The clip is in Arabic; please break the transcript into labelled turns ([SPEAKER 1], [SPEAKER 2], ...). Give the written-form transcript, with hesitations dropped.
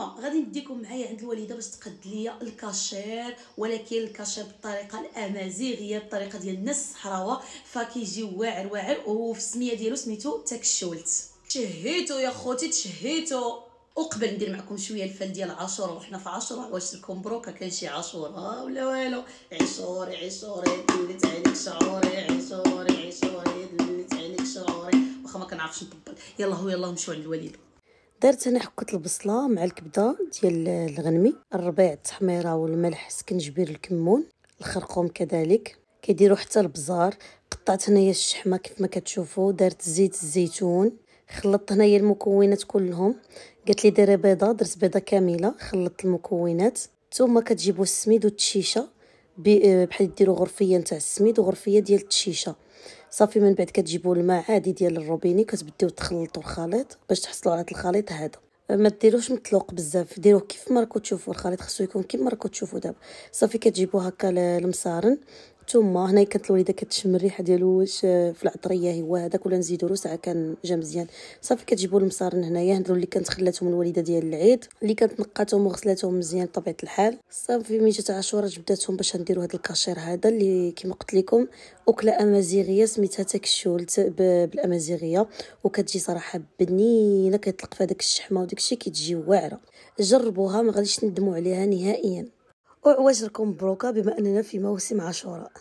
[SPEAKER 1] نتوما غادي نديكم معايا عند الوالده باش تقد ليا الكاشير، ولكن الكاشير بالطريقه الامازيغيه، بالطريقه ديال الناس الصحراوه، فكيجي واعر واعر. وفي السميه ديالو سميتو تاكشولت. تشهيتو يا خوتي تشهيتو. وقبل ندير معكم شويه الفال ديال عاشوراء، وحنا في عاشوراء واش لكم بروكا كاين شي عاشوراء ولا والو؟ عيشوري عيشوري دلت عليك شعوري، عيشوري عيشوري دلت عليك شعوري. واخا ما كنعرفش نطبل. يلا هو يلا نمشيو عند الوالده.
[SPEAKER 2] درت انا حكه البصله مع الكبده ديال الغنمي، الربيع، التحميره والملح، سكنجبير، الكمون، الخرقوم كذلك. كيديروا حتى البزار. قطعت هنايا الشحمه كيف ما كتشوفوا، دارت زيت الزيتون، خلطت هنايا المكونات كلهم. قالت لي ديري بيضه، درت بيضه كامله، خلطت المكونات. ثم كتجيبوا السميد والتشيشه بحال ديروا غرفيه نتاع السميد وغرفيه ديال التشيشه. صافي من بعد كتجيبوا الماء عادي ديال الروبيني، كتبديو تخلطوا الخليط باش تحصلوا على الخليط هذا. ما ديروش مطلوق بزاف، ديروه كيف ما راكم تشوفوا. الخليط خصو يكون كيما راكم تشوفوا دابا. صافي كتجيبوا هكا المصارن. ثم هنا كانت الوالده كتشم الريحه ديالو واش في العطريه هو هذاك ولا نزيدوا له ساعه كان جا مزيان. صافي كتجيبوا المصارن هنايا هادو اللي كانت خلاتهم الوالده ديال العيد، اللي كانت نقاتهم وغسلاتهم مزيان بطبيعه الحال. صافي ملي جات عاشوراء جبداتهم باش نديروا هذا الكاشير هذا اللي كما قلت لكم اكله امازيغيه سميتها تاكشولت بالامازيغيه، وكتجي صراحه بنينه، كيطلق في هذاك الشحمه وداك الشيء كتجي واعره. جربوها ما غاديش تندموا عليها نهائيا. وعواش راكم مبروكه بما اننا في موسم عاشوراء.